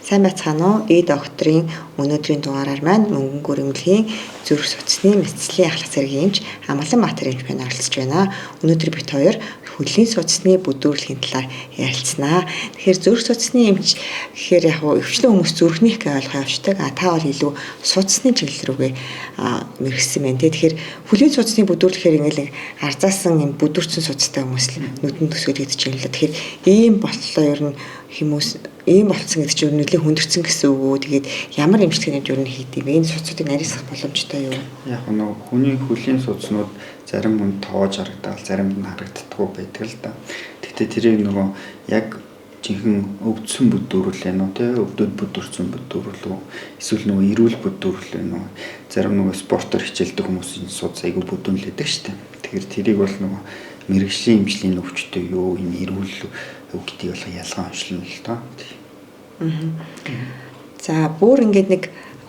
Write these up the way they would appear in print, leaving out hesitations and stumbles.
Сайн байцгаана уу? Докторийн өнөөдрийн дугаараар маань мөнгөн гүрэмлэгийн зүрх судасны мэдслийн ахлах зэргиймч Амгаланбаатар эмч байна оролцож байна. Өнөөдөр бид хоёр хөдлийн судасны бүдүүрлэгийн талаар ярилцсанаа. Тэгэхээр зүрх судасны эмч гэхээр яг өвчлөн хүмүүс зүрхнийх гэж ойлгоо явждаг. Та бол илүү судасны чиглэл рүүгээ мэргэсэн байна. Тэгэхээр хөдлийн судасны бүдүүрлэхээр ингээл арзаасан юм бүдүүрсэн судастай хүмүүс л нүдэн төсөөлөд гэж юм л. Тэгэхээр ийм болтлоо ер нь хүмүүс ийм болцсон гэдэг чинь нэлээд хүндэрсэн гэсэн үг үү? Тэгээд ямар эмчилгээнд юу хийдэг вэ? Энэ судсуудыг нарийсах боломжтой юу? Яг нь хүний хөлийн судснууд зарим хүнд тоож харагдаад заримд нь харагддаггүй байдаг л да. Гэхдээ тэрийг нөгөө яг жинхэнэ өвдсөн бүдүүрэл ээ нөө тэ өвдөд бүдүүрсэн бүдүүрэл үү эсвэл нөгөө эрүүл бүдүүрэл ээ нөө зарим нөгөө спортоор хичээлдэг хүмүүсийн судс айгүй бүдүүнлэдэг штеп. Тэгэхээр тэрийг бол нөгөө мэрэгжлийн эмчлийн өвчтөй юу энэ эрүүл гэдгийг бол ялгаа онцлно л доо. За бүр ингээд нэг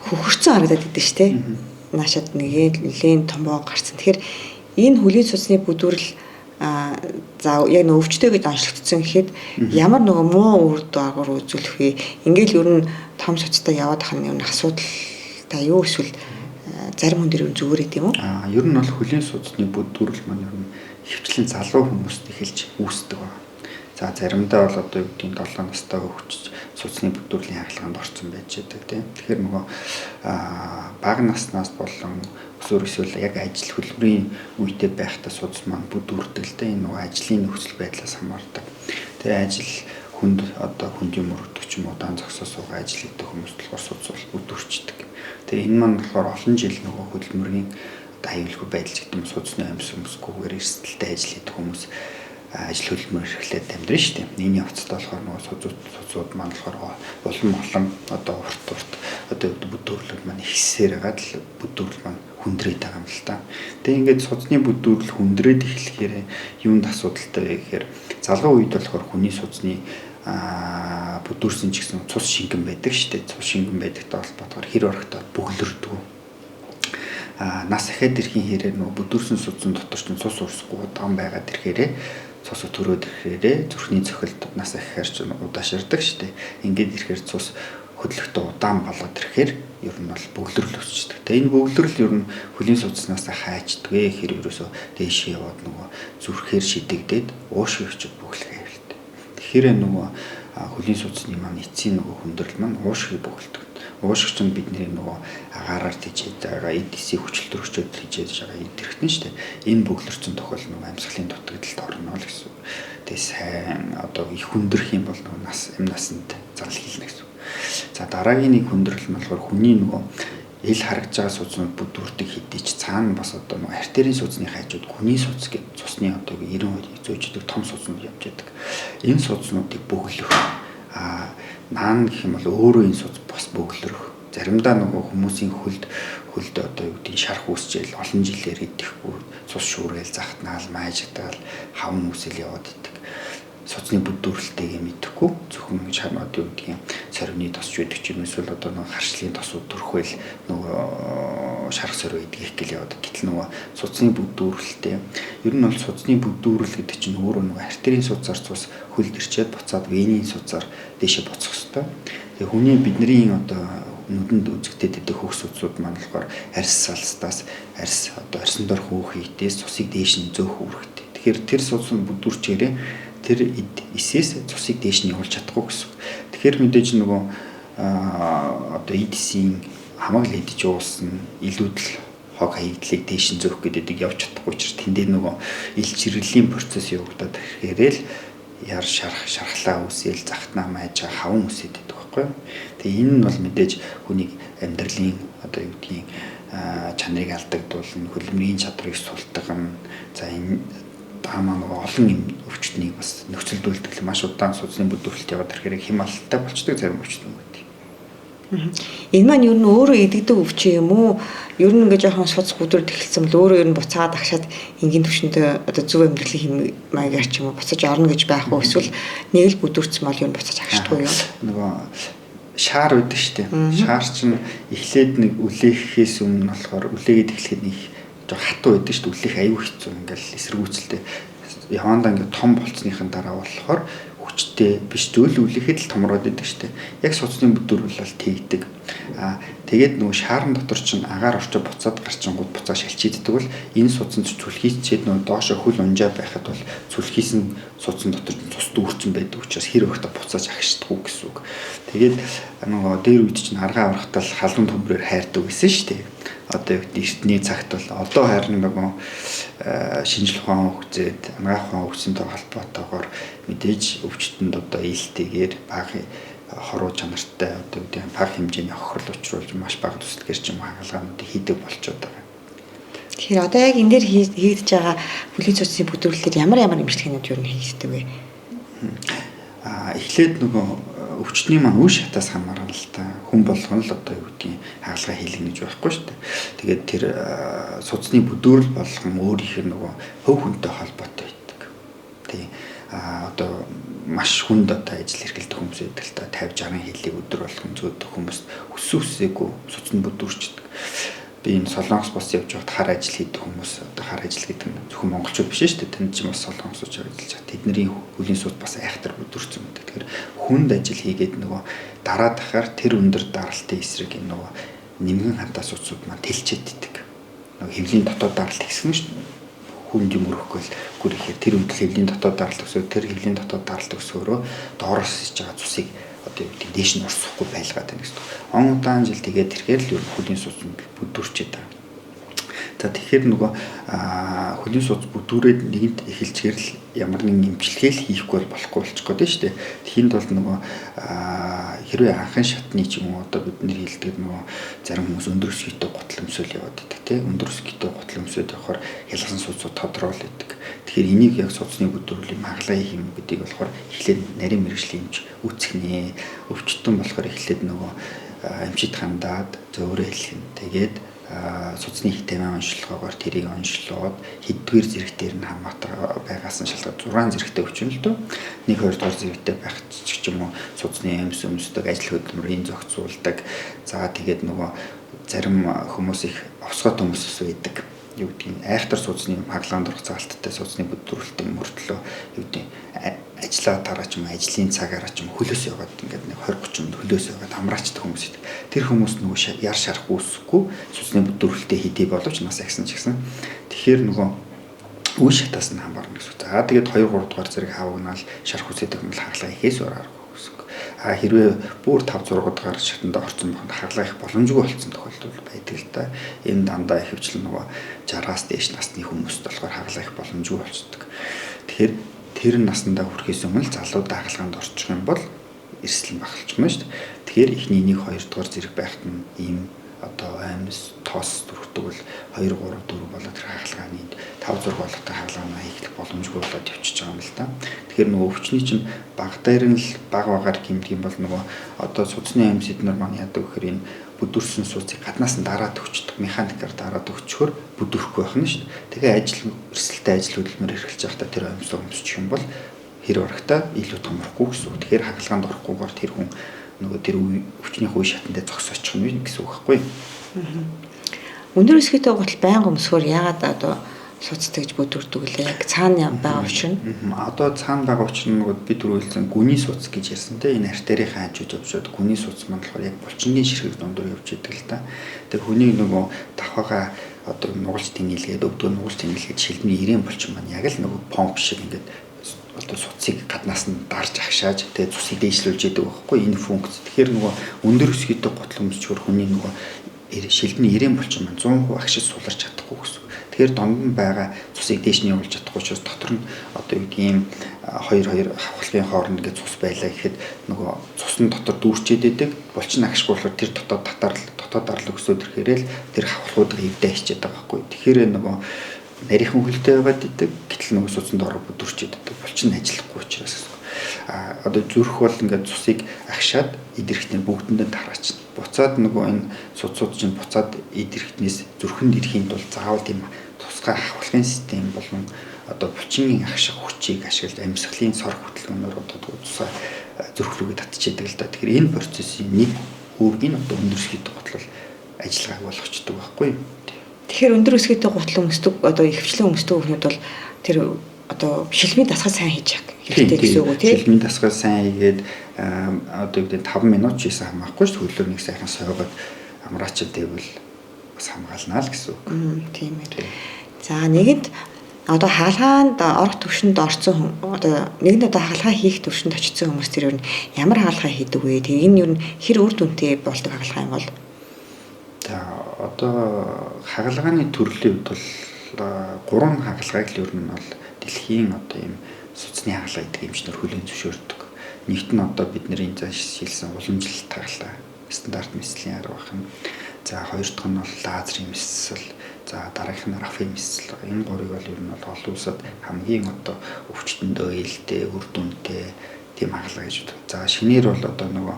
хөхөрцөн харагдаад идэв штэ. Наашаад нэлийн томбоо гарсан. Тэгэхээр энэ хөлийн судасны бүдүүрэл за яг нэг өвчтөй гэж онцлогдсон гэхэд ямар нөгөө муу үр дагавар үзүүлэх вэ? Ингээл ер нь том судастай яваад ах нь асуудал та юу эсвэл зарим хүн дээр зүгээр идэв юм уу? Ер нь бол хөлийн судасны бүдүүрэл маань ер нь хөвчлэн залуу хүмүүст эхэлж үүсдэг байна. За заримдаа бол одоо юу гэдгийг 7 настай хөвч судасны бүдүүрлийн хагалгаанд орсон байж байгаа тийм. Тэгэхээр нөгөө бага наснаас болон эсвэл яг ажил хөдөлмөрийн үедээ байхдаа судас маань бүдүүрдэг л дээ. Энэ нөгөө ажлын нөхцөл байдлаас хамаардаг. Тэгээ ажил хүнд одоо хүндийн мөрөгдөг ч юм уу удаан зогсоо суугаа ажил хийдэг хүмүүст болохоор судас бол бүдүүрчдэг. Тэгээ энэ маань болохоор олон жил нөгөө хөдөлмөрийн аюулгүй байдал гэдэг юм судасны амьс өмсгүйгээр эрсдэлтэй ажил хийдэг хүмүүс ажил хөдөлмөр эрхлээд амьдрын шүү дээ. Нийний хувцастай болохоор нөгөө судсууд маань болохоор улам одоо урт одоо бүдүүрлэг маань ихсээр хагаад л бүдүүрл маань хүндрээд байгаа юм л та. Тэгээ ингээд судасны бүдүүрл хүндрээд эхлэхээр юунд асуудалтай вэ гэхээр залгуу үед болохоор хүний судасны бүдүүрсэн ч гэсэн цус шингэн байдаг шүү дээ. Цус шингэн байдагтай холбоотойгоор хэр орохтой бөглөрдөг. Нас ахаад ирэхийн хэрээр нөгөө бүдүүрсэн судсан дотор ч цус урсахгүй удаан байгаад ирэхээрээ цус төрөөд ирэхээрээ зүрхний цохилт нас ахихаар ч удааширдаг шүү дээ. Ингээд ирэхээр цус хөдлөхтөө удаан болоод ирэхээр ер нь бол бөглөрөл өсчдөг. Тэгээ энэ бөглөрөл ер нь хөлийн судаснаас хайчдаг хэр ерөөсөө дээш яваад нөгөө зүрхээр шидэгдээд уушгийн өчөд бөглөхэй хэлдэг. Тэгэхээр нөгөө хөлийн судасны маань эцсийн нөгөө хүндрэл маань уушгийг бөглөдөг. Уушгч нь бидний нөгөө агаараар тийжээд байгаа эдисийн хүчил төрөгчөд тийжээж байгаа эдэрхтэн шүү дээ. Энэ бөглөрцөн тохиол нөгөө амьсгалын дутагдалд орно л гэсэн. Тэгээ сайн одоо их хүндрэх юм бол нөгөө насанд зал хийлнэ гэсэн. За дараагийн нэг хүндрэл нь болохоор хүний нөгөө ил харагдж байгаа судснууд бүдүүрдэг хэдий ч цаана бас одоо нөгөө артерийн судасны хажууд хүний судас гэдэг цусны одоо 90% зөөждөг том судснууд явж байдаг. Энэ судснуудыг бөглөх наан гэх юм бол өөрөө энэ судас бас бөглөрөх. Заримдаа нөгөө хүмүүсийн хөлд одоо юу гэдэг шарх үүсчээл олон жилээр идэхгүй цус шүүргээл захтнаал майжгаал хавн үсэл яваад идэг. Судасны бүдүүрэлтэйг мэдэхгүй зөвхөн чанаад юу гэдгийг сорвны тосч байдаг ч юм эсвэл одоо нөгөө харшлын тосууд төрхөөл нөгөө шарх сорв идэх гэл яваад. Гэтэл нөгөө судасны бүдүүрэлтэй ер нь бол судасны бүдүүрэл гэдэг чинь өөрөө нөгөө артерийн судасаар цус хөлд ирчээд буцаад венийн судасаар дээшээ буцах хэвээр. Тэгээ хүний бидний одоо нүдэнд үзэгдээд идэх хөх судсууд маань болохоор арьс салстаас арьс одоо арьсан дор хөөх хийдээс цусыг дээш нь зөөх үүрэгтэй. Тэгэхээр тэр судас нь бүдүүрчээрээ тэр эсээс цусыг дээш нь явуулж чадахгүй гэсэн. Тэгэхээр мэдээж нөгөө одоо эдисийн хамаг л идэж уусан илүүдл хог хаягдлыг дээш нь зөөх гэдэг явж чадахгүй учраас тэндээ нөгөө ил чиргэлийн процесс явагдаад ирэхээр л яар шархлаа үсэл захтнаа майжаа хавн үсэд байдаг байхгүй. Тэгээ энэ нь бол мэдээж хүнийг амьдралын одоо юу гэдгийг чанарыг алдагдуулна, хөдөлмөрийн чадрыг султгана. За энэ таамаа нөгөө олон юм өвчтнийг бас нөхцөлдүүлдэг маш удаан судасны бүдүүрэлт яваад ирэхээр хямралтай болчдөг зарим өвчтөн гэдэг. Энэ маань ер нь өөрөө идэгдэг өвчин юм уу? Ер нь ингээ жоохон судас бүдүүрд эхэлсэн бол өөрөө ер нь буцаад агшаад энгийн төвшөндөө одоо зөв амьдралын маягаар ч юм уу буцаж орно гэж байх уу? Эсвэл нэг л бүдүүрцсэн бол ер нь буцаж агшдаггүй юу? Нөгөө шаар байдаг шүү дээ. Шаар чинь эхлээд нэг үлээхээс өмнө болохоор үлээгээд эхлэхэд нэг жоо хатуу байдаг шүү дээ. Үлээх аюу хэцүү ингээл эсэргүүцэлтэй явандаа ингээ том болцсныхын дараа болохоор хүчтэй биш зөөлөвлөхэд л томроод идэг штэ. Яг судасны бүдүүрэл бол тэгдэг. Тэгээд нөгөө шаарн дотор чинь агаар орчоо буцаад гарчингууд буцаа шалчийддэг бол энэ судсан зүлхийчээд нөгөө доошо хөл унжаа байхад бол зүлхийс нь судсан дотор цус дүүрсэн байдаг учраас хэр өгтө буцааж ахшдаггүй гэсэн үг. Тэгээд нөгөө дээр үед чинь аргаа аврахтаа халуун төмрөөр хайрдаг гэсэн штэ. Одоо эртний цагт бол одоо харин нөгөө шинжлэх ухаан хөгжөөд анагаах ухаан хөгжсөнтэй холбоотойгоор мэдээж өвчтөнд одоо ээлтэйгээр бага хоруу чанартай одоо үүдээ бага хэмжээний хохирол учруулж маш бага төслөөр ч юм хагалгаануудыг хийдэг болчиход байгаа. Тэгэхээр одоо яг энэ дээр хийгдэж байгаа хүлийн судасны бүдүүрлэлээр ямар эмчилгээнүүд юу хийгддэг вэ? Эхлээд нөгөө өвчтний маань үе шатаас хамаарна л та. Хүн болгоно л одоо юу гэдгийг хаалгаа хийлгэнэ гэж байхгүй шүү дээ. Тэгээд тэр судасны бүдүүрэл болгон өөрийнх нь нөгөө хөв хүнтэй холбоотой байдаг. Тий. Одоо маш хүнд одоо ажил хэргэлдэх хүмүүс байдаг л та 50 60 хилийг өдөр болгон зөөдөг хүмүүс өссөн өсөөгүй судасны бүдүүрчдэг. Би энэ Солонгос бас явж байхад хар ажил хийдэг хүмүүс одоо хар ажил гэдэг нь зөвхөн монголчууд биш шүү дээ. Тэнд ч бас солонгосч ажиллаж байгаа. Тэдний хөлийн суд бас айхтар бүдүүрсэн байдаг. Тэгэхээр хүнд ажил хийгээд нөгөө дараа дахаар тэр өндөр даралтын эсрэг энэ нөгөө нэмгэн хантаа судсууд маань тэлчээд идэг. Нөгөө хэвлийн дотоод даралт гэсэн шүү дээ. Хүнд юм өрөхгүй л гүр ихээр тэр үед хэвлийн дотоод даралт өсөө тэр хэвлийн дотоод даралт өсөөрөө доороос иж байгаа цусыг одоо юу гэдэг дээш нь урсахгүй байлгаад байна гэсэн. Он удаан жил тэгээд тэрхээр л хөлийн суц бүдүүрчээд байгаа. За тэгэхээр нөгөө хөлийн суц бүдүүрээд нэгэнд эхэлчихээр л ямар нэгэн эмчилгээ л хийхгүй болохгүй болчих гээд шүү дээ. Тэхийн тулд нөгөө хэрвээ анхан шатны ч юм уу одоо бид нэр хэлдэг нөгөө зарим хүмүүс өндөр өсгийтэй гутал өмсөөл яваад байдаг тий. Өндөр өсгийтэй гутал өмсөд явахаар хялгасан судсууд тодорхойл байдаг. Тэгэхээр энийг яг судасны бүдүүрлийн маглаа хийх юм гэдгийг болохоор эхлээд нарийн мэрэгжлийн эмч үүсгэнэ. Өвчтөн болохоор эхлээд нөгөө эмчид хандаад зөөрөө хэлхэн. Тэгээд судасны хитэмээ онцлогоогоор тэрийг онцлоод хэддүгээр зэрэгтээр нь хамаатай байгаас нь шалтгаалж 6 зэрэгтэй өвчин л дөө. 1-2 дугаар зэрэгтэй байх ч юм уу судасны амьс өмсдөг, ажил хөдөлмөрийн зохицуулдаг. За тэгээд нөгөө зарим хүмүүс их овсгой хүмүүс байдаг. Юу гэдгийг айхтар судасны хаглаанд орох цаалттай судасны бүдүүрлэлтийн мөртлөө юу гэдэг ажлаа дараа ч юм ажлын цагаараа ч юм хөлөөс яваад ингээд 20-30 хөлөөс яваад амраачдаг хүмүүс идэг. Тэр хүмүүс нөгөө яар шарах үүсэхгүй судасны бүдүүрлэлтээ хийдий боловч нас агсан ч гэсэн тэгэхээр нөгөө үе шатаас нь хамаарна гэсэн. За тэгээд 2-3 дугаар зэрэг хавагнаал шарах үсэдэг юм л хаглаа ихээс ураар үүсэх. Хэрвээ бүр 5-6 дугаар шатанд орсон бохонд хаглаа их боломжгүй болсон тохиолдол байдаг л да. Энэ дандаа ихэвчлэн нөгөө 60-аас дээш насны хүмүүст болохоор хаглаа их боломжгүй болцдог. Тэгэхээр тэр наснда хүрэхээс өмнө залуудаа хаалганд орчих юм бол эрсдэл багалчихна шүү дээ. Тэгэхээр эхний 1-2 дугаар зэрэг байхад нь ийм одоо амьс тоос төрөхдөг бол 2-3-4 болоод тэр хаалгааны 5-6 болоод хаалгаанаа хийх боломжгүй болоод явчихж байгаа юм л да. Тэгэхээр нөгөө өвчний чинь баг дээр нь л баг багаар гэмдэг юм бол нөгөө одоо судасны амьс эднэр маань яадаг гэхээр энэ бүдүүрсэн суусыг гаднаас нь дараад өгчдөг механикаар дараад өгчхөөр бүдүүрхгүй байх нь шүү дээ. Тэгээ ажил эрсдэлтэй ажил хөдөлмөр эрхэлж байхдаа тэр амьсаа өмсчих юм бол хэр орохтой илүү томрохгүй гэсэн үг. Тэгэхээр хаалганд орохгүйгээр тэр хүн нөгөө тэр өвчний үе шатанд зогсоочих нь гэсэн үг байхгүй. Өндөр өсгийтэй гутал байнга өмсгөр яагаад одоо суцтай гэж бүдүүрдэг лээ. Яг цаана байгаа учир нь. Одоо цаана байгаа учир нь нөгөө бид түрүүлсэн гүний суц гэж ярьсан те энэ артерийн хажууд явжод гүний суц маань болохоор яг булчингийн ширхэг дундуур явж идэг л та. Тэгээ хүний нөгөө давхаага одоо нугалж тэнэлгээд өвдгөө нугалж тэнэлгээд шилбэний ирээн булчин маань яг л нөгөө помп шиг ингээд одоо суцыг гаднаас нь дарж агшааж тэгээ цусыг дээшлүүлж идэг байхгүй энэ функц. Тэгэхээр нөгөө өндөр өсгийтэй гутал өмсчөр хүний нөгөө шилбэний ирээн булчин маань 100% агшиж суларч чадахгүй гэсэн. Тэгэхээр донд нь байгаа цусыг дээш нь явуулж чадахгүй учраас дотор нь одоо юу гэдэг юм 2 хавхлын хооронд ингээд цус байлаа гэхэд нөгөө цус нь дотор дүүрчээд идэг булчин агшгүй болохоор тэр дотоод дарал өсөөд ирэхээрээ л тэр хавхлуудыг эвдээ хийчихэд байгаа байхгүй. Тэгэхээр нөгөө нарийнхан хөлтэй байгаад идэг гэтэл нөгөө суцанд ороо бүдүүрчээд идэг булчин ажиллахгүй учраас одоо зүрх бол ингээд цусыг агшаад идэрхтний бүгдэндээ тараачна. Буцаад нөгөө энэ суцууд чинь буцаад идэрхтнээс зүрхэнд ирэхийн тулд заавал тийм тусгай хавхлын систем болон одоо булчингийн агших хүчийг ашиглаж амьсгалын сор хөтөлбөрөөр одоо тусгай зүрх рүүгээ татчихдаг л да. Тэгэхээр энэ процессын нэг үүргийг одоо өндөр өсгийтэй гутал ажиллагааг болгочдөг байхгүй юу? Тэгэхээр өндөр өсгийтэй гутал өмсдөг одоо ихвчлэн өмсдөг хүмүүс бол тэр одоо шилмийн дасгал сайн хийж хэрэгтэй гэсэн үг үү тийм. Шилмийн дасгал сайн хийгээд одоо үүдээ 5 минут ч хийсэн хамаахгүй шүү дээ. Хөлөөр нэг сайхан сойгоод амраачил дэвэл бас хамгаалнаа л гэсэн үг. Тийм ээ. За нэгэнд одоо хаалгаанд орох төвшөнд орсон одоо нэгэнд одоо хаалгаа хийх төвшөнд очсон хүмүүс тэр юу ямар хаалгаа хийдэг вэ? Тэг энэ юу хэр үр дүнтэй болдог хаалгаа юм бол? За одоо хаалгааны төрлийн хувьд бол 3 хаалгааг л ер нь бол дэлхийн одоо ийм суцны хаалга гэдэг эмчнэр хүлээн зөвшөөрдөг. Нэгт нь одоо бидний зааш шилсэн уламжлалт хаалга стандарт мэслийн арга байх юм. За хоёр дахь нь бол лазерын мэсэл, за дараагийнх нь рафын мэсэл. Энэ гурыг бол ер нь бол олон улсад хамгийн одоо өвчтөндөө ээлтэй, үр дүнтэй тийм хаалга гэж байна. За шинээр бол одоо нөгөө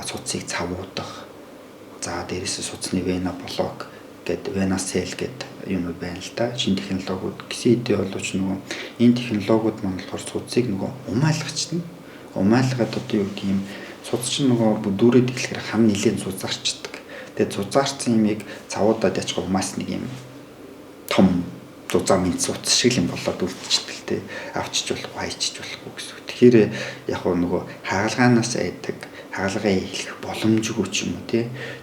суцыг цавуудах, за дээрээс суцны вена блок гэдэг вена сел гэдэг юмуд байна л да. Шинэ технологиуд гэсэн хэдий боловч нөгөө энэ технологиуд маань болохоор суцыг нөгөө умайлгачна. Умайлгаад одоо юу гэдэг юм суц чинь нөгөө дүүрээд эхлэхээр хам нилээн зузаарчдаг. Тэгээд зузаарсан юмыг цавуудад яачгаа умаас нэг юм том зузаан минь суц шиг юм болоод үлдчихдэг л дээ. Авчиж болохгүй, хайчиж болохгүй гэсэн үг. Тэгэхээр яг нөгөө хаалгаанаас айдаг, хаалгаа хийх боломжгүй ч юм уу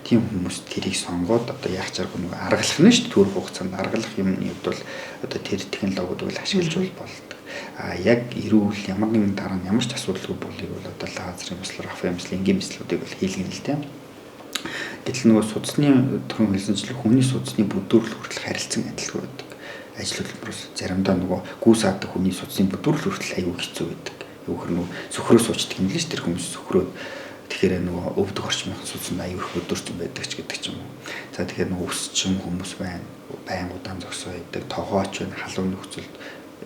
тийм хүмүүс тэрийг сонгоод одоо яах чарга нөгөө аргалах нь шүү дээ. Төр хугацаанд аргалах юмны хувьд бол одоо тэр технологиудыг ашиглаж болдог. Яг эрүүл ямар нэгэн дараа нь ямар ч асуудалгүй болыг бол одоо лазерын мэслэр, рафын мэслэр, энгийн мэслүүдийг бол хийлгэн л дээ. Гэтэл нөгөө судасны төрөн хэлсэнчлэг хүний судасны бүдүүрэл хүртэл харилцан адилгүй байдаг. Ажил хөдөлмөрөөс заримдаа нөгөө гүйс аадаг хүний судасны бүдүүрэл хүртэл аюул хэцүү байдаг. Юухэр нөгөө сөхрөө суучдаг юм л ш тэр хүмүүс сөхрөө. Тэгэхээр нөгөө өвдөг орчмын судаснд аюул их бүдүүрсэн байдаг ч гэдэг ч юм уу. За тэгэхээр нөгөө өсчин хүмүүс байна. Байн удаан зогсоо байдаг, тогооч байна, халуун нөхцөлд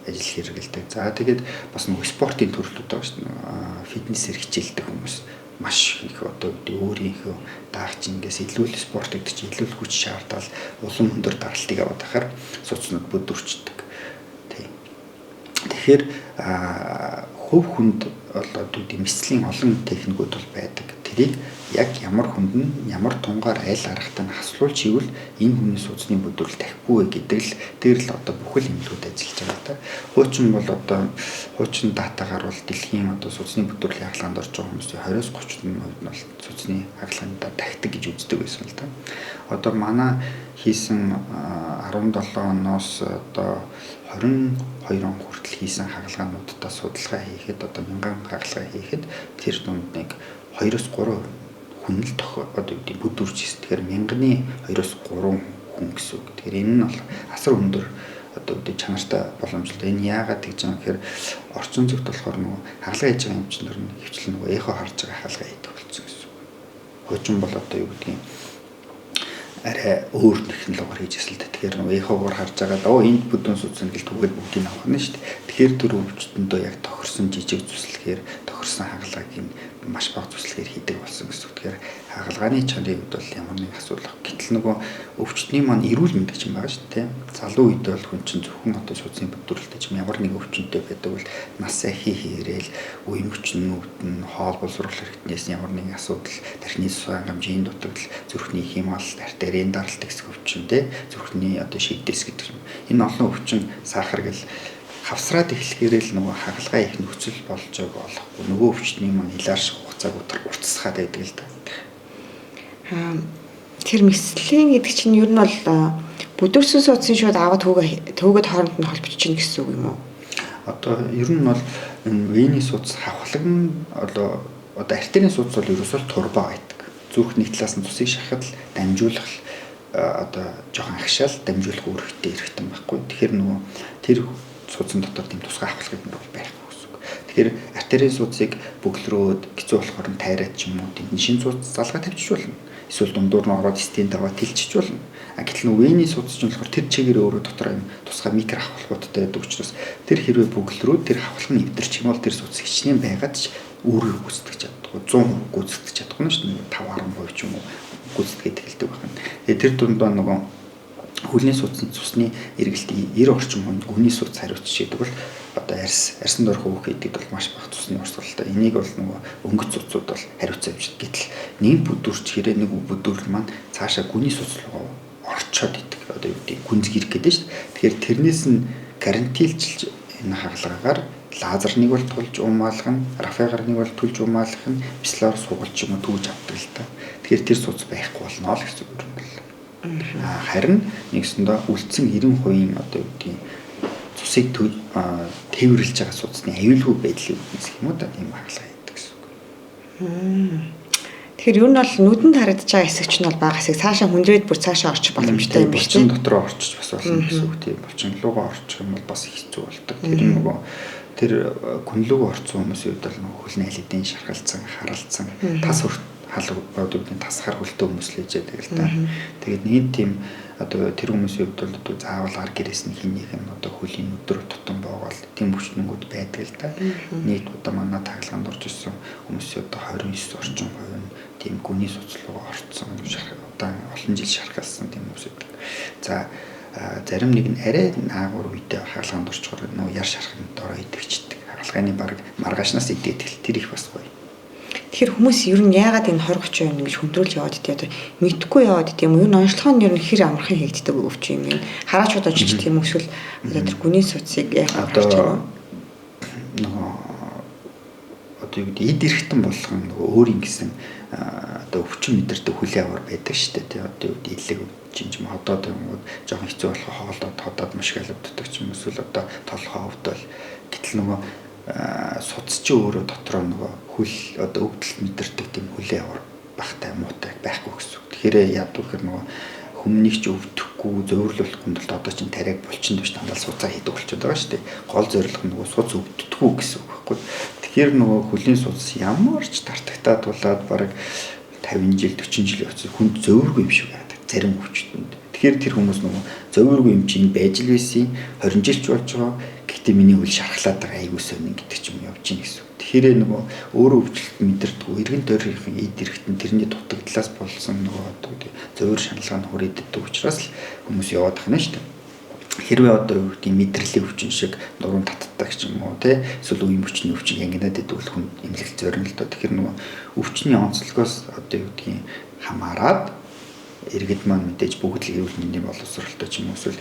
ажил хэрэгэлдэг. За тэгээд бас нөгөө спортын төрлүүд байгаа шүү дээ. Фитнесээр хичээлдэг хүмүүс маш их одоо өөрийнхөө даагч ингээс илүү спорт гэдэг чинь илүү хүч шаардал улам өндөр даралтыг аваад байхаар суцнууд бүдүүрчдэг. Тэгэхээр хөв хүнд одоо дэмжлийн олон техникүүд бол байдаг. Тэрийг яг ямар хүнд нь ямар тунгаар аль аргатай нь хаслуулж ивэл энэ хүний судасны бүдүүрэл дахихгүй гэдэг л дээр л одоо бүхэл эмнэлгүүд ажиллаж байгаа да. Хуучин бол одоо хуучин датагаар бол дэлхийн одоо судасны бүдүүрлийн хаалганд орж байгаа хүмүүсийн 20-30% нь бол судасны хаалганд дахидаг гэж үздэг байсан л да. Одоо манай хийсэн 17 оноос одоо 22 он хүртэл хийсэн хаалгаануудаа судалгаа хийхэд одоо 1000 хаалгаа хийхэд тэр дунд нэг 2-3% хүн л одоо бүдүүрч ирсэн. Тэгэхээр 1000-ны 2-3 хүн гэсэн үг. Тэгэхээр энэ нь бол асар өндөр одоо чанартай боломжтой. Энэ яагаад гэж байгаа юм гэхээр орчин зүйд болохоор нөгөө хаалга хийж байгаа эмчнэр нь хөвчлэн нөгөө эхо харж байгаа хаалга хийдэг болсон гэсэн үг. Хуучин бол одоо юу гэдгийг арай өөр технологиор хийж ирсэн л дээ. Тэгэхээр нөгөө эхогоор харж байгаа энд бүдүүн судсан гэл түгээд бүгдийг авах нь шүү дээ. Тэгэхээр тэр өвчтөндөө яг тохирсон жижиг зүслэхээр тохирсон хаалгааг нь маш бага зүслэгээр хийдэг болсон гэсэн үг. Тэгэхээр хаалгааны чанарын хувьд бол ямар нэг асуудал. Гэтэл нөгөө өвчтний маань эрүүл мэндийг чинь байгаа шүү дээ. Залуу үед бол хүн чинь зөвхөн одоо судасны бүдүүрэлтэй чинь ямар нэг өвчнөд байдаг бол нас ахи хийрээл үе өвчнүүд нь хоол боловсруулах хэрэгтнээс ямар нэгэн асуудал, тархины суян хэмжээний дутагдал, зүрхний хямаалт, артерийн даралт гэсэн өвчин зүрхний одоо шигдэс гэдэг юм. Энэ олон өвчин сахар гэл хавсраад эхлэхээрээ л нөгөө хаалгаа их нөхцөл болж байгаа болохгүй. Нөгөө өвчтний маань илаарш хугацааг уртсахад байдаг л да. Тэр мэслийн гэдэг чинь ер нь бол бүдүүрсэн судсын шууд аваад төгөөд хооронд нь холбож чинь гэсэн үг юм уу? Одоо ер нь бол вений судас хавхлаг нь одоо артерийн судас бол ерөөсөө турбаа байдаг. Зүрх нэг талаас нь цусыг шахахад л дамжуулах одоо жоохон агшаал дамжуулах үүрэгтэй эрхтэн байхгүй. Тэгэхээр нөгөө тэр судсан дотор тийм тусгай хавхлагыг бол байхгүй гэсэн үг. Тэгэхээр артерийн судсыг бөглөрөөд хэцүү болохоор нь тайраад ч юм уу тийм шин судас залгаа тавьчих болно. Эсвэл дундуур нь ороод стенд аваад тэлчих болно. Гэтэл вений судас ч болохоор тэр чигээр өөрөө дотор юм тусгай микро хавхлагуудтай байдаг учраас тэр хэрвээ бөглөрөөд тэр хавхлаг нь эвдэрч юм бол тэр судас хичнээн байгаад ч өөрөөр гүйцэтгэж чаддаг. 100% гүйцэтгэж чадахгүй нь шүү дээ. 5-10% ч юм уу гүйцэтгээд эхэлдэг байна. Тэгээ тэр дундаа нөгөө хөлний цусны эргэлт 90 орчим хүнд гүний судас хариуцж идэг бол одоо арьсан дор хөөх гэдэг бол маш бага цусны урсгалтай. Энийг бол нөгөө өнгөц цуцууд бол хариуцж авч. Гэтэл нэг бүдүүрч хэрэг нэг бүдүүрэл маань цаашаа гүний судас руу орчоод идэг. Одоо юу гэдэг гүнзгий ирэх гэдэг шүү дээ. Тэгэхээр тэрнээс нь гарантилж энэ хагалгаагаар лазер нэг бол тулж уумаалах нь, рафегаар нэг бол тулж уумаалах нь, бислоор суулж юм уу түүж авдаг л та. Тэгэхээр тэр судас байхгүй болно л гэсэн үг юм байна. Харин нэгсэндээ үлдсэн 90% одоо юу гэдгийг цусыг тээвэрлж байгаа судасны аюулгүй байдлыг үзэх юм уу да тийм хагалгаа хийдэг гэсэн үг. Тэгэхээр ер нь бол нүдэнд харагдаж байгаа хэсэг чинь бол бага хэсэг цаашаа хүндрээд бүр цаашаа орчих боломжтой юм биш үү? Булчин дотроо орчиж бас болно гэсэн үг тийм. Булчин руугаа орчих юм бол бас хэцүү болдог. Тэр нөгөө тэр гүнлүүг орцсон хүмүүсийн үед бол нөгөө хөлний алидын шархалцсан, харалцсан, тас тасхаар хөлтөө хүмүүс л хийж байдаг л та. Тэгээд нэг тийм одоо тэр хүмүүсийн хувьд бол одоо заавал ар гэрээс нь хийнийх нь одоо хөлийн өдөр тутам боогоол тийм хүчнүүд байдаг л та. Нийт одоо манай таглаанд орж ирсэн хүмүүсийн одоо 29 орчим хувь нь тийм гүний суцлуугаа орцсон одоо олон жил шархалсан тийм хүмүүс байдаг. За зарим нэг нь арай наагур үедээ хаалганд орчхоор нөө яр шарханд ороо идэгчдэг. Хаалганы баг маргаашнаас идэгдэл тэр их бас гоё. Тэгэхээр хүмүүс ер нь яагаад энэ 20-30% ингэж хөндрүүлж яваад идэх одоо мэдхгүй яваад идэх юм уу? Ер нь онцлогоо нь ер нь хэр амархан хийгддэг өвч юм бэ? Хараач удаа ч тийм эсвэл одоо тэр гүний суцыг яг харж байгаа нөгөө одоо юу гэдэг эд эрэхтэн болгон нөгөө өөр ингэсэн одоо өвчин мэдэрдэг хүлээ аваар байдаг шүү дээ. Одоо юу гэдэг илэг жинж модоод юм жоохон хэцүү болох хоолдоод тодоод маш галавддаг ч юм эсвэл одоо толгоо өвдөл гэтэл нөгөө судас чи өөрөө дотроо нөгөө хүл одоо өвдөлт мэдэрдэг тийм хүлээ аваар бахтай муутай байхгүй гэсэн. Тэгэхээр яад гэхээр нөгөө хүмүүнийг ч өвдөхгүй зөөвөрлөхгүй тулд одоо чинь тариаг булчин биш дандаа суцаа хийдэг болчиход байгаа шүү дээ. Гол зорилго нь нөгөө суц өвддөггүй гэсэн үг байхгүй. Тэгэхээр нөгөө хөлийн судас ямар ч тартагтаад тулаад бараг 50 жил 40 жил явцсан хүнд зөөвөргүй юм шиг байдаг. Зарим өвчтөнд. Тэгэхээр тэр хүмүүс нөгөө зөөвөргүй юм чинь байж л байсан 20 жилч болж байгаа. Гэхдээ миний үл шархлаад байгаа айгуу сонин гэдэг ч юм явж гин гэсэн. Тэгэхээр нөгөө өөрөө өвчлөлт мэдэрдэг эргэн тойрны эд эрэхтэн тэрний дутагдлаас болсон нөгөө одоо зөөвөр шаналгаа нь хүрээддэг учраас л хүмүүс яваад байна шүү дээ. Хэрвээ одоо юу гэдэг мэдрэлийн өвчин шиг нуруунд татдаг ч юм уу те эсвэл үеийн өвчний өвчин янгинаад идвэл хүн эмнэлэг зорино л доо. Тэгэхээр нөгөө өвчний онцлогоос одоо юу гэдгийг хамаарад иргэд маань мэдээж бүгд л эрүүл мэндийн боловсролтой ч юм уу эсвэл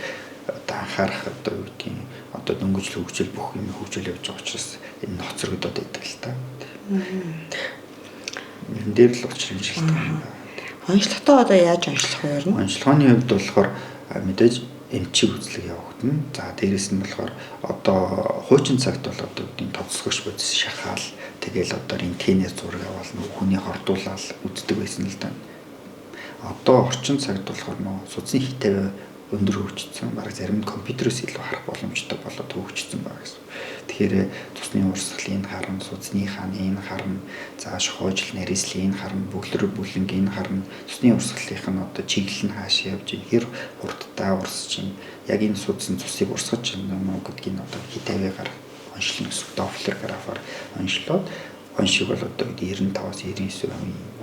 одоо анхаарах одоо юу гэдгийг одоо дөнгөжл хөгжил бүх юм хөгжил явж байгаа учраас энэ ноцрогдоод байдаг л та. Энэ дээр л учрын шилдэг. Онцлогтой одоо яаж онцлох вэ ер нь? Онцлогооны хувьд болохоор мэдээж эмчиг үзлэг явагдана. За дээрэс нь болохоор одоо хуучин цагт бол одоо үгийн тодсгогч бодис шахаал тэгэл одоо рентгенээр зураг авал хүний хордуулаад үздэг байсан л да. Одоо орчин цагт болохоор нөө судасны хит тавиа өндөр хөгжсөн. Бараг зарим нь компьютерээс илүү харах боломжтой болоод хөгжсөн байгаа гэсэн. Тэгэхээр цусны урсгалын харна, судасны хааны харна, за шохоожл нарийслын харна, бүглэр бүлэнгийн харна, цусны урсгалынх нь одоо чиглэл нь хаашаа явж ийн, хэр хурдтай урсч ийн, яг энэ судас нь цусыг урсгаж ийн гэдгийг нь одоо хит тавиагаар онцлон гэсэн доплер графаар онцлоод оншиг бол одоо 95-аас 99%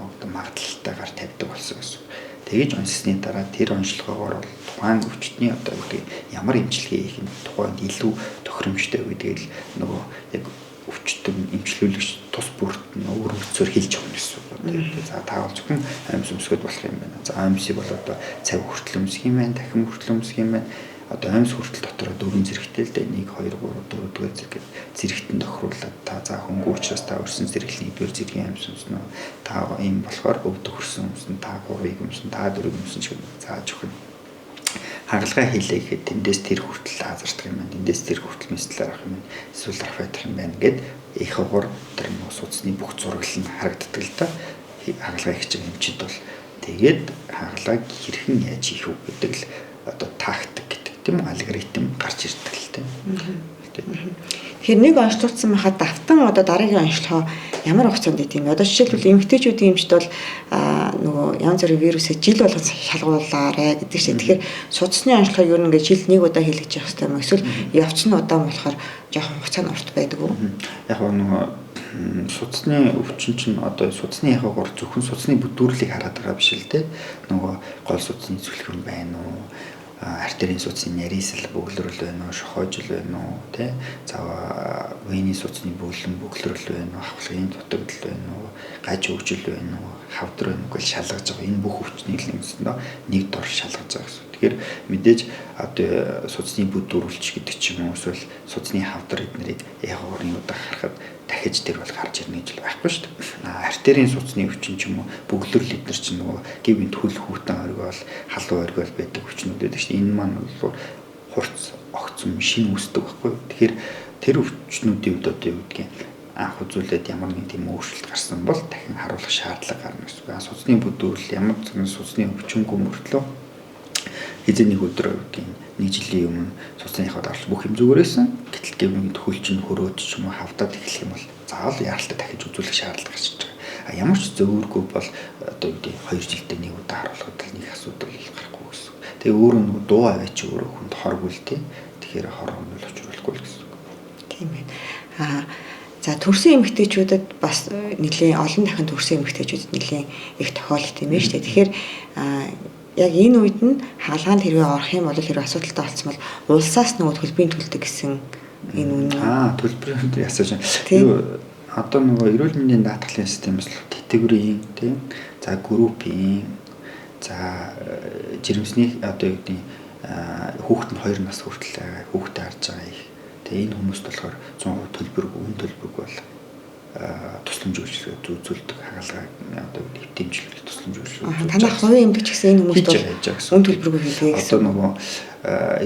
одоо магадлалтайгаар тавьдаг болсон гэсэн. Тэгэж онцсны дараа тэр онцлогоогоор бол тухайн өвчтний одоо үгүй ямар эмчилгээ хийх нь тухайд илүү тохиромжтой гэдэг л нөгөө яг өвчтөн эмчлүүлэгч тус бүрт өөр мөцөөр хэлж өгнө гэсэн үг. За таавал зөвхөн амьс өмсгöd болох юм байна. За амьсыг бол одоо цав хүртэл өмсөх юм байна, дахин хүртэл өмсөх юм байна. Одоо амьс хүртэл дотроо 4 зэрэгтэй л дээ 1 2 3 4 дугаар зэрэг зэрэгтэн тохируулаад та за хөнгө учраас та өрсөн зэрэглэлийн эдгээр зэргийн амьс өмснө. Та ийм болохоор өвдө хөрсөн өмснө, та 3-ыг өмснө, та 4-ыг өмснө шиг зааж өгнө. Хагалгаа хийлээ гэхэд тэндээс тэр хүртэл лазердах юм байна. Тэндээс тэр хүртэл мэслэр авах юм байна. Эсвэл рафетах юм байна гэд их хогор тэр нөө судасны бүх зураглал нь харагддаг л да. Хагалгаа их чинь эмчид бол тэгээд хагалгааг хэрхэн яаж хийх вэ гэдэг л одоо тактик гэдэг тийм алгоритм гарч ирдэг л тийм. Тэгэхээр нэг онцлогдсон байхад давтан одоо дараагийн онцлогоо ямар хугацаанд идэв юм. Одоо жишээлбэл эмэгтэйчүүдийн эмчд бол нөгөө янз бүрийн вирусыг жил болгон шалгуулаарэ гэдэг чинь. Тэгэхээр судасны онцлогоо ер нь ингээд жил нэг удаа хийлгэж явах хэрэгтэй юм. Эсвэл явцны удаан болохоор жоохон хугацаа нь урт байдаг уу? Яг нөгөө судасны өвчин чинь одоо судасны ягаагаар зөвхөн судасны бүдүүрлийг хараад байгаа биш л дээ. Нөгөө гол судасны зүлгэн байна уу? Артерийн судасны нарийсал бөглөрөл байна уу, шохоожл байна уу, тэ? За вений судасны бөглөн бөглөрөл байна уу, хавхлагын дутагдал байна уу, гаж хөгжил байна уу, хавдар байна уу гэж шалгаж байгаа. Энэ бүх өвчнийг л нэг дор шалгаж байгаа гэсэн үг. Тэгэхээр мэдээж одоо судасны бүдүүрүүлч гэдэг ч юм уу эсвэл судасны хавдар эднэрийг ягуурын удаа харахад дахиж тэр бол гарч ирнэ гэж байхгүй шүү дээ. Артерийн судасны өвчин ч юм уу бөглөрл эднэр чинь нөгөө гівэнд хөл хүүтэн оргиол халуун оргиол байдаг өвчнүүд байдаг шүү дээ. Энэ маань бол хурц огцом шин үүсдэг байхгүй. Тэгэхээр тэр өвчнүүдийн үед одоо юу гэдгийг анх үзүүлээд ямар нэг тийм өөрчлөлт гарсан бол дахин харуулах шаардлага гарна гэсэн үг. Судасны бүдүүрэл ямар нэгэн судасны өвчнгүй мөртлөө эзэн нэг өдөр гэдэг нэг жилийн өмнө судасныхаа даралж бүх юм зүгээрсэн. Гэтэл гівэнд хөл чинь хөрөөж ч юм уу хавдаад эхлэх юм бол заавал яаралтай дахиж үзүүлэх шаардлага гарч байгаа. Ямар ч зөвөргүй бол одоо юу гэдэг 2 жилдээ нэг удаа харуулхад л нэг асуудал гарахгүй гэсэн. Тэгээ өөрөө нэг дуу аваач өөрөө хүнд хоргүй л тийм. Тэгэхээр хор хөнөөл очруулахгүй л гэсэн. Тийм ээ. За төрсэн эмэгтэйчүүдэд бас нэлийн олон дахин төрсэн эмэгтэйчүүдэд нэлийн их тохиолдол юм байна шүү дээ. Тэгэхээр яг энэ үед нь хаалгаанд хэрвээ орох юм бол хэрвээ асуудалтай болсон бол улсаас нөгөө төлбөрийн төлдөг гэсэн энэ үнэ. Төлбөрийн ясаж. Одоо нөгөө эрүүл мэндийн даатгалын системээс категорийн тийм. За группийн за жирэмсний одоо юу гэдэг хүүхэд нь 2 нас хүртэл хүүхдээ харж байгаа их. Тэгээ энэ хүмүүст болохоор 100% төлбөргүй, үн төлбөргүй бол тусламж үйлчилгээ үзүүлдэг хагалгаа одоо дэмжлэг тусламж үйлчилгээ. Танах хувийн эмнэлэг ч гэсэн энэ хүмүүст бол үн төлбөргүй хийдэг гэсэн. Одоо нөгөө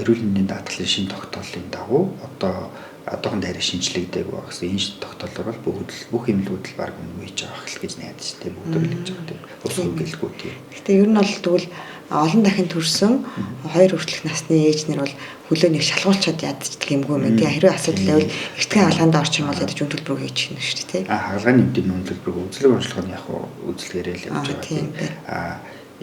эрүүл мэндийн даатгалын шин тогтооллын дагуу одоохон дайраа шинжлэгдээг байгаа гэсэн энэ тогтоолоор бол бүх эмнэлгүүд л баг үнэвэж байгаа хэл гэж найдаж тийм бүгд л гэж байгаа тийм. Ус үгэлгүй тийм. Гэхдээ ер нь бол тэгвэл олон дахин төрсөн 2 хүртэлх насны ээжнэр бол хөлөөнийг шалгуулчаад яддаг юмгүй юм тий. Хэрвээ асуудал байвал эртхэн хаалгаанд орчих юм бол ядаж үн төлбөрөөр хийж гэнэ шүү дээ тий. Хаалгааны нэмтийн үн төлбөрөөр үзлэг онцлогоо яг үзэлгээрээ л явж байгаа тийм.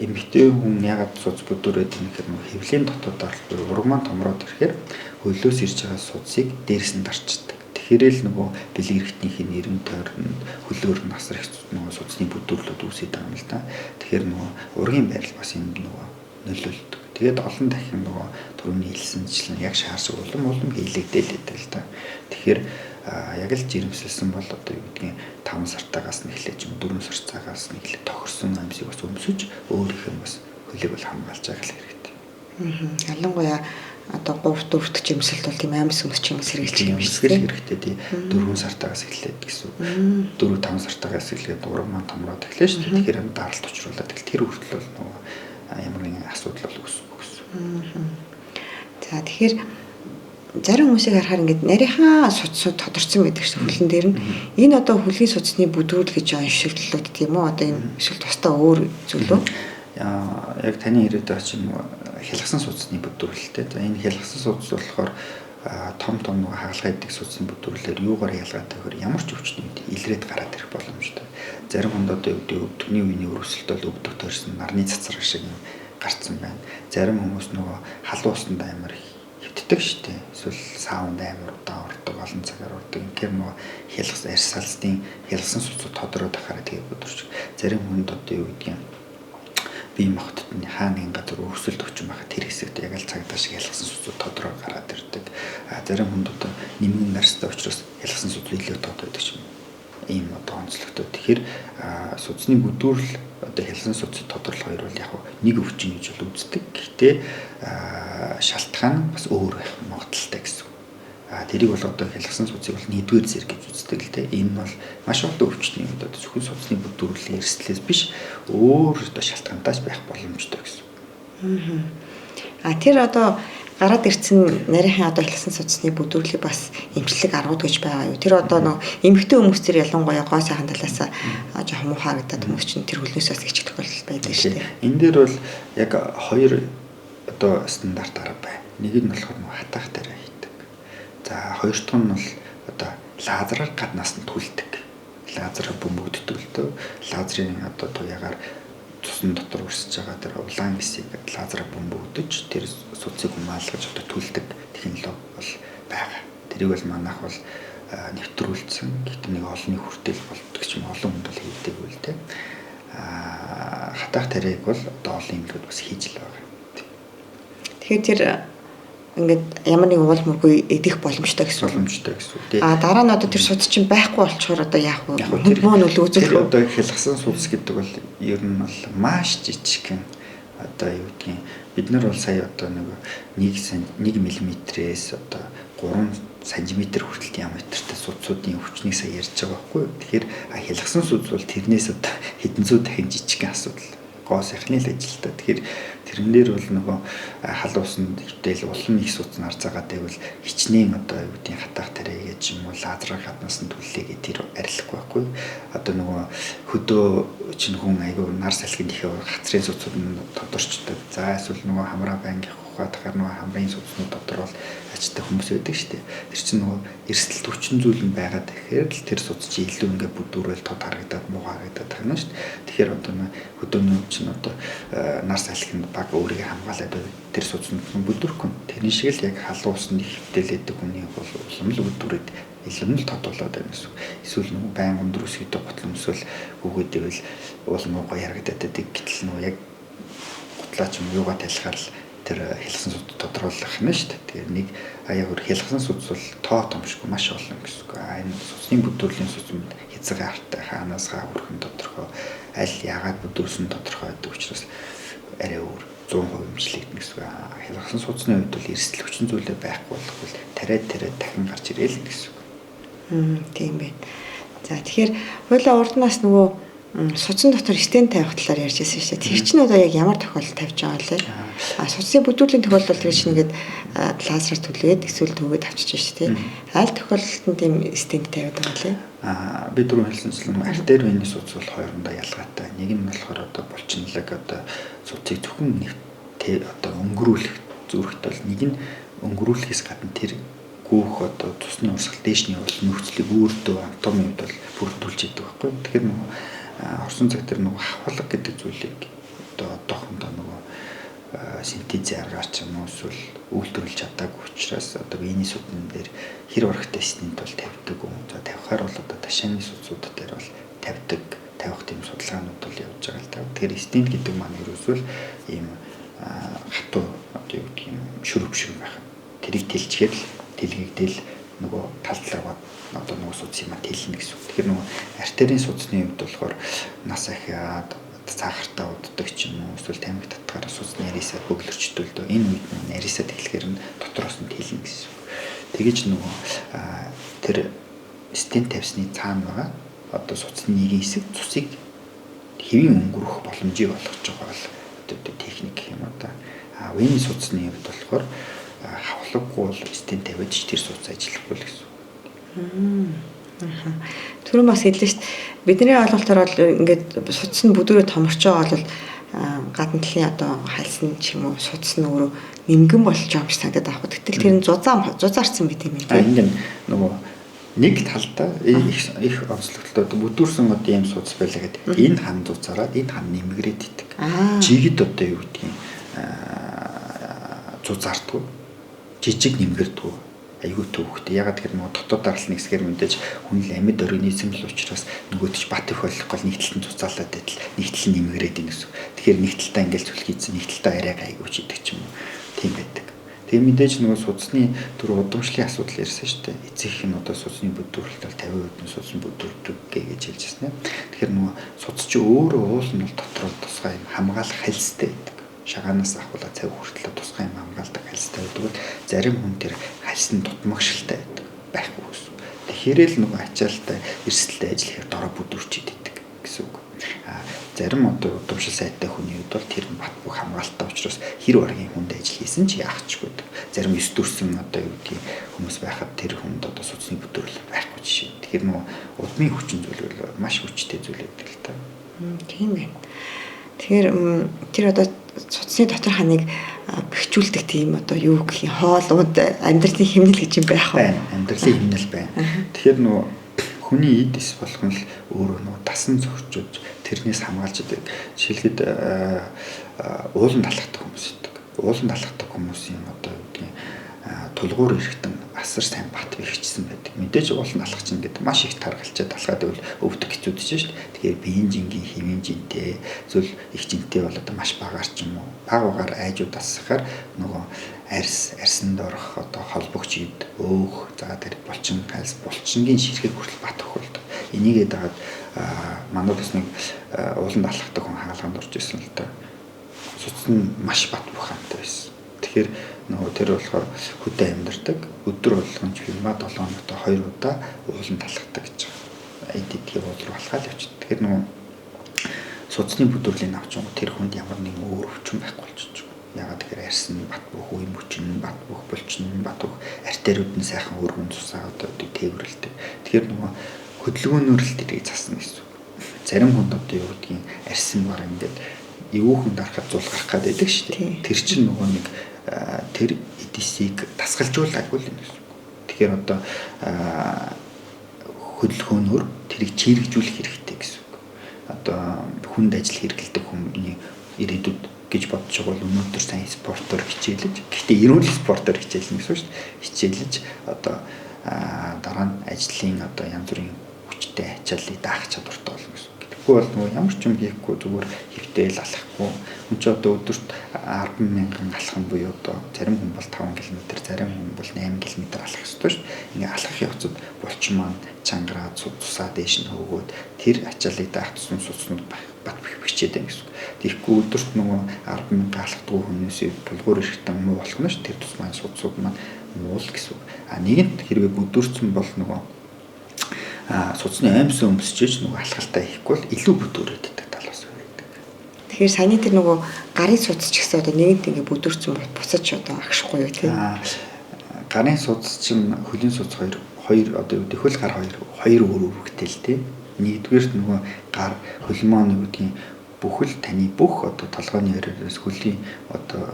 Эмэгтэй хүн ягаад судас бүдүүрээд юм гэхээр хэвлийн дотоод орлого ургаман томроод ирэхээр хөлөөс ирж байгаа судсыг дээрс нь дарчдаг. Тэгэхээр л нөгөө бэлэг эрхтнийхний нэрэн тойрон хөлөөр насар их нөгөө судасны бүдүүрлүүд үүсэж байгаа юм л да. Тэгэхээр нөгөө ургийн байрал бас энд нөгөө нөлөөлдөг. Тэгээд олон дахин нөгөө түрүүний хэлсэнчлэн яг шаарч улам хийлэгдээл байдаг л да. Тэгэхээр яг л жирэмсэлсэн бол одоо юу гэдгийг 5 сартаагаас нь эхлэж 4 сартаагаас нь эхлээд тохирсон амьсыг бас өмсөж өөрийнх нь бас хөлийг бол хамгаалж байгаа л хэрэгтэй. Ялангуяа одоо 3 дөрөвт жирэмсэлт бол тийм амьс өмсч юм сэргийлж юм шүү дээ. Хэрэгтэй тий 4 сартаагаас эхлээд гэсэн. 4-5 сартаагаас эхлээд ургаман томроод эхлэв шүү дээ. Тэгэхээр даралт учруулаад тэр хүртэл бол нөгөө ямар нэгэн асуудал бол үүсэхгүй гэсэн. За тэгэхээр зарим хүмүүсийг харахаар ингээд нарийнхаа судсууд тодорцсон байдаг шүү хөлн дээр нь. Энэ одоо хөлгийн судасны бүдүүрэл гэж оншиглуулдаг тийм үү? Одоо энэ эсвэл тусдаа өөр зүйл үү? Яг таны ирээд байгаа чинь хялгсан судасны бүдүүрэлтэй. За энэ хялгсан судас болохоор том нөгөө хагалгаа идэг судасны бүдүүрлэлээр юугаар ялгаатай гэхээр ямар ч өвчтөнд илрээд гараад ирэх боломжтой. Зарим хүнд одоо өвдөгний үеийн өрөвсөлт бол өвдөх тойрсон нарны цацраг шиг гарцсан байна. Зарим хүмүүс нөгөө халуун усанд амар хөвддөг штеп. Эсвэл саунд амар удаан ордог, олон цагаар ордог. Инхээр нөгөө хялгсан арьсалцны хялгсан судсууд тодороод ахаараа тэгээ бүдэрч. Зарим хүнд одоо юу гэдгийг бие махбодны хаа нэгэн газар өрсөлд өгч байгаа тэр хэсэгт яг л цагдаа шиг ялгсан судсууд тодороо гараад ирдэг. Зарим хүнд одоо нэмгэн нарстай учраас ялгсан судс илүү тод байдаг юм. Ийм одоо онцлогтой. Тэгэхээр судасны бүдүүрэл одоо ялгсан судсыг тодорлох хоёр бол яг нэг өвчин гэж бол үздэг. Гэхдээ шалтгаан бас өөр байх магадaltaй гэсэн. Тэрийг бол одоо ялгсан судсыг бол нэгдүгээр зэрэг гэж үздэг л дээ. Энэ бол маш олон өвчтний одоо зөвхөн судасны бүдүүрлийн эрсдлээс биш өөр одоо шалтгаантайс байх боломжтой гэсэн. Тэр одоо гараад ирсэн нарийнхан одоо ялгсан судасны бүдүүрлийг бас эмчлэг аргууд гэж байгаа юу? Тэр одоо нөө эмэгтэй хүмүүс тэр ялангуяа гоо сайхан талаас жоохон муу харагдаад хүмүүс чинь тэр хөлнөөс бас их тохиолдол байдаг шүү дээ. Энэ дээр бол яг хоёр одоо стандарт арга байна. Нэг нь болохоор нөө хатаах дээр хийдэг. За хоёр дахь нь бол одоо лазераар гаднаас нь түлдэг. Лазераар бөмбөгддөг л дөө. Лазерын одоо туяагаар цусны дотор үрсэж байгаа тэр улаан хэсгийг лазераар бөмбөгдөж тэр судсыг умаалгаж одоо түлдэг технологи бол байгаа. Тэрийг бол манайх бол нэвтрүүлсэн. Гэхдээ нэг олонний хүртэл болдог ч юм олон хүнд бол хийдэг үл тэ. Хатаах тариг бол одоо олон эмнэлгүүд бас хийж л байгаа. Тэгэхээр тэр ингээд ямар нэг уул мөргүй идэх боломжтой гэсэн үг тийм. Дараа нь одоо тэр судас чинь байхгүй болчоор одоо яах вэ? Мөн үл үзүүлэх. Одоо хялгсан судас гэдэг бол ер нь бол маш жижигхэн одоо юу гэдгийг бид нар бол сая одоо нэг 1 мм-ээс одоо 3 см хүртэл диаметртай судсуудын өвчнийг сая ярьж байгаа байхгүй. Тэгэхээр хялгсан судс бол тэрнээс одоо хэдэн зуун дахин жижигхэн асуудал. Гоо сайхны л ажилтаа. Тэгэхээр тэрэн дээр бол нөгөө халуун усанд хөвтөл улам их судас нар цагаад байвал хичнээн одоо юу гэдгийг хатаах тариа гэж юм уу лазерыг гаднаас нь түллээгээ тэр арилахгүй байхгүй. Одоо нөгөө хөдөө чинь хүн айгүй нар салхинд их хацрын судсууд нь тодорчтой. За эсвэл нөгөө хамраа байнг ухаатахаар нөгөө хамрын судснууд дотор бол ачтай хүмүүс байдаг шүү дээ. Тэр чинь нөгөө эрсдэл хүчин зүйл нь байгаа тэгэхээр л тэр судс чи илүү ингээ бүдүүрэл тод харагдаад муу харагдаад байна шүү дээ. Тэгэхээр одоо хөдөөний чинь одоо нар салхинд баг өөрийгөө хамгаалаад тэр судснууд нь бүдүүрхгүй. Тэрний шиг л яг халуун усанд их хөвтөлөдөг хүний бол улам л бүдүүрээд илүү л тод болоод байна гэсэн. Эсвэл нөгөө байн өндөр өсгийдэг готлон эсвэл өгөөдөөл улам гоё харагдаад байдаг. Гэтэл нөгөө яг готлаач юм юугаа тайлахаар л тэр хэлсэн судд тодруулах нь шүү дээ. Тэгэхээр нэг яг өөр хэлсэн судс бол тоо томшгүй маш олон гэсэн. Энэ судсны бүдүүрлийн судс нь хязгаар артай хаанаас хаа хүрхэн тодорхой аль яагаад бүдүүрсэн тодорхой байдаг учраас арай өөр 100% имжлэгдэнэ гэсэн. Хэлсэн судсны хувьд бол эрсдэл хүчин зүйлээ байхгүй болохгүй тариад дахин гарч ирээл гэсэн. Тийм байна. За тэгэхээр хойлоо урднаас нөгөө судсан дотор стенд тавих талаар ярьж байсан шүү дээ. Тэр чинь одоо яг ямар тохиолдолд тавьж байгаа вэ? Судсны бүдүүрлийн тохиолдолд тэр чинь ингээд лазер түлээд эсвэл төгөөд авчиж шүү дээ. Аль тохиолдолд тийм стенд тавиад байгаа вэ? Би түрүү хэлсэнчлэн артер вены судс бол хоёрондоо ялгаатай. Нэг нь болохоор одоо булчинлаг одоо судсыг зөвхөн одоо өнгөрүүлэх зүрхт бол нэг нь өнгөрүүлэхээс гадна тэр гүүх одоо цусны урсгал дээшний бол нөхцөлийг өөртөө анатомийн хувьд бол бүрдүүлж идэг байхгүй. Тэгэхээр нөгөө орсон цаг дээр нөгөө хавхлаг гэдэг зүйлийг одоо одоохондоо нөгөө синтезээр гарч юм уу эсвэл үйлдвэрлэж чадаагүй учраас одоо вений суднын дээр хэр урагтай стенд бол тавьдаг юм. За тавихаар бол одоо ташааны судсууд дээр бол тавих тийм судалгаанууд бол явж байгаа л та. Тэгэхээр стенд гэдэг маань ерөөсөө ийм хатуу одоо юу гэх юм шүрв байх. Тэрийг тэлчгээд дэлгэгдэл нөгөө тал талаа одоо нөгөө судс юм тэлнэ гэсэн. Тэгэхээр нөгөө артерийн судсны хувьд болохоор нас ахиад цаахартаа уддаг ч юм уу эсвэл тамхи татгаар судс нарийсаа бөглөрчдөлдөө энэ үед нарийсаа тэглэхээр нь дотроос нь тэлнэ гэсэн. Тэгэж нөгөө тэр стенд тавьсны цаана байгаа одоо судсны нэгэн хэсэг цусыг хэвийн өнгөрөх боломжийг олгож байгаа бол одоо техник гэх юм одоо вений судсны хувьд болохоор хавхлаггүй бол стенд тавиад ч тэр судс ажиллахгүй л гэсэн. Түрүүн бас хэллээ шүү дээ. Бидний ойлголтоор бол ингээд судас нь бүдүүрээ томорч байгаа бол гадна талын одоо хальсан ч юм уу судас нь өөрөө нимгэн болж байгаа юм шиг санагдаад байгаа. Гэтэл тэр нь зузаарсан байт юм байна. Ингээд нөгөө нэг талдаа их онцлогтой бүдүүрсэн одоо юм судас байлаа гэдэг. Энэ хан зузаараад энэ хан нэмгэрээд идэг. Жигэд одоо юу гэдгийг зузаардгүй. Жижиг нэмгэрдгүй. Айгүй төвхтэй. Ягаад гэхээр нөгөө дотоод даралт нэгсгээр мэдээж хүн л амьд оройн эзэмл учраас нөгөөд ч бат их болохгүй нэг талд нь цуцаалаад байтал нэг тал нь нэмгэрээд ийн гэсэн. Тэгэхээр нэг талдаа ингээл зүлхийдсэн нэг талдаа арай гайгүй ч идэг ч юм уу. Тийм байдаг. Тэгээ мэдээж нөгөө судасны түр удамшлын асуудал ярьсан шүү дээ. Эцэг нь одоо судасны бүдүүрлэлт бол 50% нь судасны бүдүүрдэг гэж хэлж байна. Тэгэхээр нөгөө судас чи өөрөө уул нь бол дотроо тусгай юм хамгаалах хальстай байдаг. Шагаанаас ахуулаад цав хүртэл тусгай юм хамгаалдаг хальстай байдаг. Зарим хүн тэр хальсны дутмагшилтай байдаг байхгүй гэсэн. Тэгэхээр л нөгөө ачаалттай эрсдэлтэй ажиллахаар дорой бүдүүрч идэг гэсэн үг. Зарим одоо удамшил сайтай хүний хувьд бол тэр бат бүх хамгаалалттай учраас хэр баргийн хүнд ажил хийсэн ч яахчгүй. Зарим ёс төрсөн одоо юу гэдгийг хүмүүс байхад тэр хүнд одоо судасны бүдүүрлэл байхгүй жишээ. Тэгэхээр нөгөө удмын хүчин зүйл бол маш хүчтэй зүйл байдаг л та. Тийм байна. Тэгэхээр тэр одоо судасны дотор ханыг бэхжүүлдэг тийм одоо юу гэх юм хоолууд амьдралын хэмнэл гэж юм байх байна. Амьдралын хэмнэл байна. Тэгэхээр нөгөө хүний эд эс болох нь л өөрөө нөгөө дасан зохицуулж тэрнээс хамгаалж идэг. Жишээлбэл уулан талхдаг хүмүүс идэг. Уулан талхдаг хүмүүсийн одоо юу гэдгийг тулгуур эрэхтэн асар сайн бат бэхжсэн байдаг. Мэдээж уулан талхах чинь гэдэг маш их таргалчаад талхаад байвал өвдөг хэцүүдэж шүү дээ. Тэгэхээр биеийн жингийн хэвийн жинтэй зүйл их жинтэй бол одоо маш багаар ч юм уу багаар айжууд асахаар нөгөө арсанд орох одоо холбогч ид өөх за тэр булчин хайлс булчингийн ширхэг хүртэл бат өгүүлдэг. Энийгээ дагаад манай бас нэг уулан талхахдаг хүн хаалганд орж ирсэн л та. Судас нь маш бат бухантай байсан. Тэгэхээр нөгөө тэр болохоор хөдөө амьдардаг. Өдөр болгон хямаа 7 хоногт 2 удаа уулан талхдаг гэж байгаа. Эдийн уул руу алхаад явчихдаг. Тэгэхээр нөгөө судасны бүдүүрлийг авч тэр хүнд ямар нэгэн өөр өвчин байхгүй болчихж байгаа. Ягаад тэгэхээр арьс нь бат бөх, үе мөчин, бат бөх, булчин, бат бөх, артериуд нь сайхан өргөн цусаа одоо тээвэрлдэг. Тэгэхээр нөгөө хөдөлгөөнөөр л тэрийг засна гэсэн үг. Зарим хүнд одоо юу гэдгийг арьс нь баг ингээд эвүүхэн дарахад зул гарах гээд байдаг шүү дээ. Тэр чинь нөгөө нэг тэр эдисийг дасгалжуулаагүй л юм гэсэн үг. Тэгэхээр одоо хөдөлгөөнөөр тэрийг чирэгжүүлэх хэрэгтэй гэсэн үг. Одоо хүнд ажил хэрэгэлдэг хүний ирээдүйд гэж бодож байгаа бол өнөөдөр сайн спортоор хичээлж, гэхдээ эрүүл спортоор хичээлнэ гэсэн үг шүү дээ. Хичээлж одоо дараа нь ажлын одоо янз бүрийн хүчтэй ачааллыг даах чадвартай болно гэсэн. Тэгэхгүй бол нөгөө ямар ч юм хийхгүй зүгээр хэвтэйл алхахгүй. Хүн ч одоо өдөрт 10,000 алхах буюу одоо зарим хүн бол 5 км, зарим хүн бол 8 км алхах ёстой шүү дээ. Ингээ алхах явцад булчин маань чангараад цусаа дээш нь хөвгөөд тэр ачааллыг даах тусам судснууд бат бихчээд байна гэсэн. Тэгэхгүй өдөрт нөгөө 10,000 алхдаг хүмүүсээ булгуур ирэхтэн муу болох нь ш тэр тус маань судсууд маань муул гэсэн. Нэгэнт хэрвээ бүдүүрсэн бол нөгөө судасны аимсан өмсчиж нөгөө алхалтаа хийхгүй бол илүү бүдүүрээддэг тал бас байдаг. Тэгэхээр саяны тэр нөгөө гарын судас ч гэсэн одоо нэгэнт ингээ бүдүүрсэн буцаж одоо агшихгүй юу тийм. Гарын судас чинь хөлийн судас хоёр одоо юу гэвэл гар хоёр өөр үүрэгтэй л тийм. Нэгдүгээрт нөгөө гар хөлмөө юу гэдгийг бүхэл таны бүх одоо толгойн ярианаас хөлийн одоо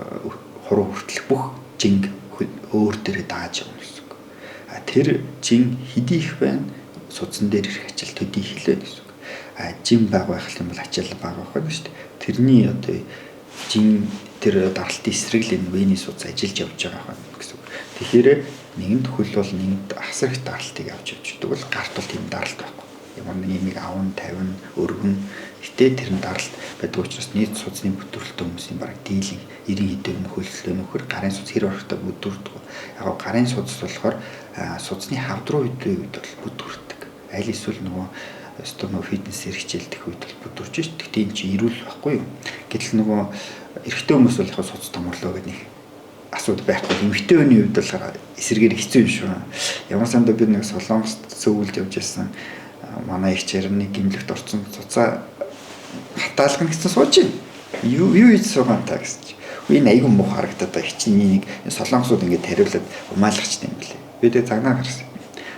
хуруу хүртэлх бүх жинг өөр дээрээ дааж явна гэсэн үг. Тэр жин хэдий их байна судсан дээр ирэх ачаал төдий хэлээ гэсэн үг. Жин баг байх юм бол ачаал баг байх байна шүү дээ. Тэрний одоо жин тэр даралтын эсрэг л энэ вений судас ажиллаж явж байгаа байна гэсэн үг. Тэгэхээр нэгэнт хөл бол нэгэнт асар их даралтыг авч явж байдаг бол гарт бол тийм даралт байхгүй. Ямар нэг юм аван, тавин, өргөн гэтээ тэр даралт байдаг учраас нийт судасны бүдүүрлэлтэй хүмүүсийн бараг дийлэн 90 хэдэн хөллөө нөхөр гарын судас хэр орохтой бүдүүрдэг. Яг гарын судас болохоор судасны хавд руу идэв үед бол бүдүүрдэг. Аль эсвэл нөгөө өстө нөгөө фитнесээр хичээлдэх үед бол бүдүүрч ш. Тэгтээ энэ чинь эрүүл байхгүй юу? Гэтэл нөгөө эрэгтэй хүмүүс бол яг судас томрлоо гэдэг нэг асуудал байхгүй. Эмэгтэй хүний үед бол эсэргээр хэцүү юм шүү. Ямар сандаа бид нэг солонгост зөвлөж явж байсан манай их чарны гимлэгт орсон цуцаа хатаалгана гэсэн сууж байна. Юу хийж суугаа та гэсэн чи. Энэ айгүй муу харагдаад байгаа хичнээн нэг солонгосууд ингээд тариулаад умаалгачтай юм билээ. Би тэгээ цагнаа гарсан.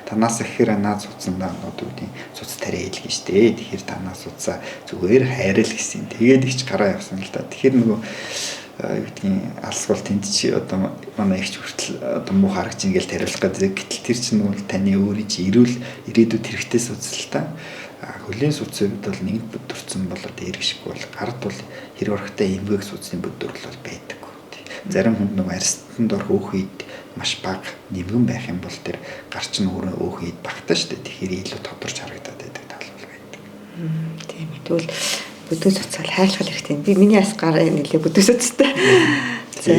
Танаас ихээр наад цуцсандаа одоо үгүй цуц тариа хэлгэн штэ. Тэгэхээр танаас цуцаа зүгээр хайрал гэсэн. Тэгээд ихч гараа явсан л да. Тэгэхээр нөгөө юу гэдгийг алсгал тэнд чи одоо манай ихч хүртэл одоо муу харагч ингээл тариулах гэдэг. Гэтэл тэр чинь нөгөө таны өөрийн чи эрүүл ирээдүйд хэрэгтэй судалтай. Хөлийн судсын үед бол нэгд бүдүүрсэн болоод эргэшгүй бол гард бол хэрэг орохтой эмгэг судасны бүдүүрл бол байдаг. Зарим хүнд нөгөө арьстанд орох өөх үед маш бага нэмгэн байх юм бол тэр гарч нь өөрөө өөх үед багтаа шүү дээ. Тэгэхээр илүү тодорч харагдаад байдаг тал бол байдаг. Тийм ээ. Тэгвэл бүдүүн судасаар хайрлах хэрэгтэй. Би миний бас гар нэлээ бүдүүн судастай. За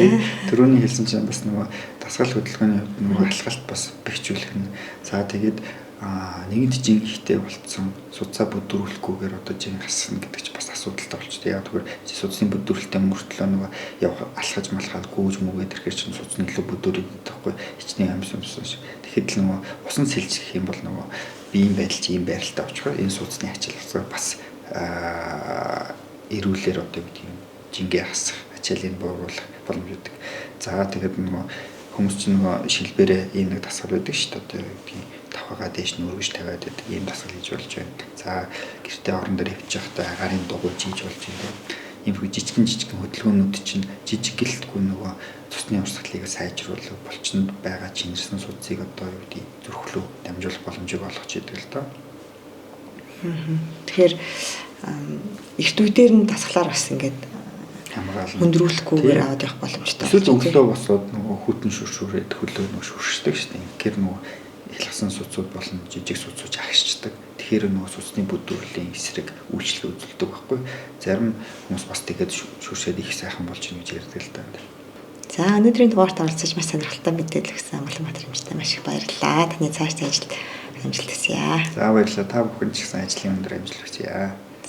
түрүүний хэлсэн чинь бас нөгөө дасгал хөдөлгөөний хувьд нөгөө алхалт бас бэхжүүлэх нь. За тэгээд нэгэнт жин ихтэй болцсон судасаа бүдүүрлэхгүйгээр одоо жин хасна гэдэг чинь бас асуудалтай болчтой. Яг тэгэхээр судасны бүдүүрлэлтэй мөртлөө нөгөө яв алхаж малхаад гүүж мүгээд ирэхээр чинь судасны илүү бүдүүрээд байхгүй хичнээн амьсан шиг. Тэгэхэд л нөгөө усан сэлж гэх юм бол нөгөө биеийн байдал чи ийм байралтай очихоор энэ судасны ачааллыг бас эрүүлэр одоо гэдэг юм жингээ хасах ачааллыг бууруулах боломжтой. За тэгээд нөгөө хүмүүс чинь нөгөө шилбэрээ ийм нэг дасгал байдаг шүү дээ. Одоо гэдгийг тавхагаа дээш нь өргөж тавиад байдаг ийм дасгал хийж болж байна. За гэртээ орон дээр хөвчих байхдаа агарын дугуйж хийж болж байна. Ийм жижигэн хөдөлгөөнүүд чинь жижиг гэлтгүй нөгөө цусны урсгалыг сайжруулах болчинд байгаа чинэрсэн судсыг одоо юу гэдэг зүрхлөө дамжуулах боломжийг олгож идэг л доо. Тэгэхээр их төвдөр нь дасгалаар бас ингээд хөндрүүлэхгүйгээр аваад явах боломжтой. Эсвэл өглөө босоод нөгөө хүтэн шүршүүрээд хөлөө нөгөө шүршдэг шүү дээ. Тэгэхээр нөгөө илгсэн суцууд болон жижиг суцууч агшчдаг. Тэгэхээр нөгөө суцны бүдүүрлийн эсрэг үйлчлэл үзүүлдэг байхгүй. Зарим хүмүүс бас тэгээд шүршээд их сайхан болж ийн гэж ярьдаг л даа. За өнөөдрийн дугаарт оролцож маш сонирхолтой мэдээлэл өгсөн Амгаланбаатар эмчтэй маш их баярлалаа. Таны цаашдаа ажилд амжилт хүсье. За баярлалаа. Та бүхэн ч гэсэн ажлын өндөр амжилт хүсье.